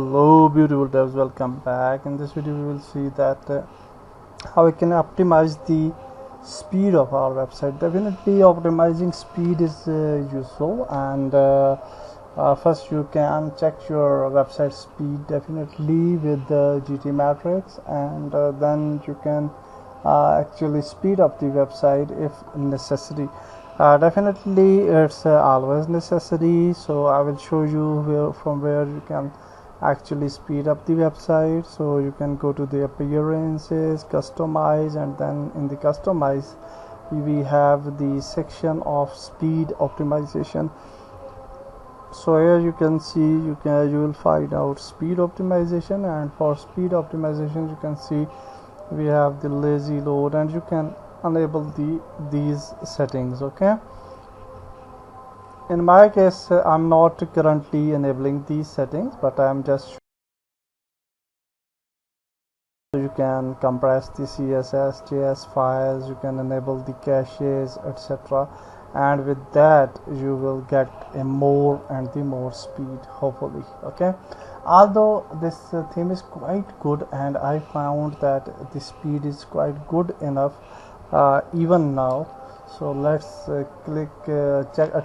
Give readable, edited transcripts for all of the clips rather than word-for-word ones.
Hello beautiful devs, welcome back. In this video we will see that how we can optimize the speed of our website. Definitely optimizing speed is useful, and first you can check your website speed definitely with the GT matrix, and then you can actually speed up the website if necessary. Definitely it's always necessary, so I will show you from where you can actually speed up the website. So you can go to the appearances, customize, and then in the customize we have the section of speed optimization. So here you can see you will find out speed optimization, and for speed optimization you can see we have the lazy load, and you can enable these settings. Okay, in my case I'm not currently enabling these settings, but I'm just so you can compress the CSS JS files, you can enable the caches, etc., and with that you will get a more and the more speed, hopefully. Okay, although this theme is quite good, and I found that the speed is quite good enough even now. So let's click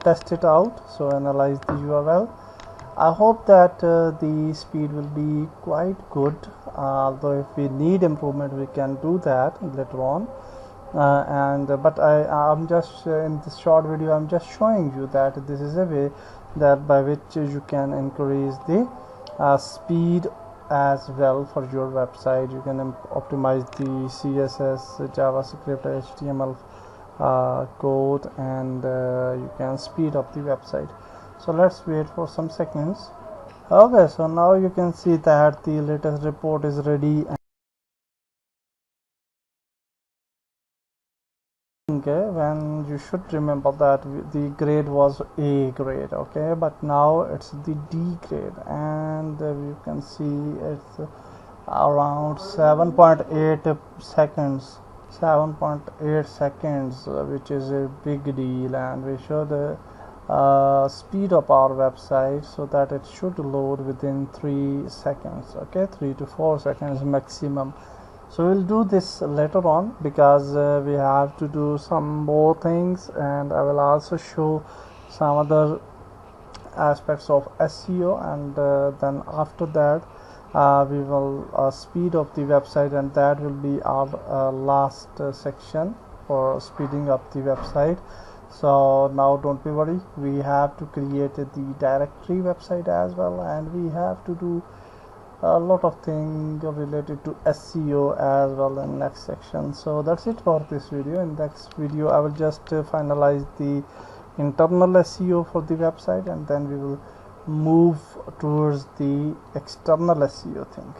test it out. So analyze the URL. I hope that the speed will be quite good, although if we need improvement we can do that later on. But I'm just in this short video I'm just showing you that this is a way that by which you can increase the speed as well for your website. You can optimize the CSS, JavaScript, HTML code, and you can speed up the website. So let's wait for some seconds. Okay, so now you can see that the latest report is ready. Okay, when you should remember that the grade was A grade, okay, but now it's the D grade, and you can see it's around 7.8 seconds, which is a big deal. And we show the speed of our website so that it should load within 3 seconds. Okay, 3 to 4 seconds maximum. So we'll do this later on, because we have to do some more things, and I will also show some other aspects of SEO, and then after that we will speed up the website, and that will be our last section for speeding up the website. So now don't be worried, we have to create the directory website as well, and we have to do a lot of things related to SEO as well in next section. So that's it for this video. In next video I will just finalize the internal SEO for the website, and then we will move towards the external SEO thing.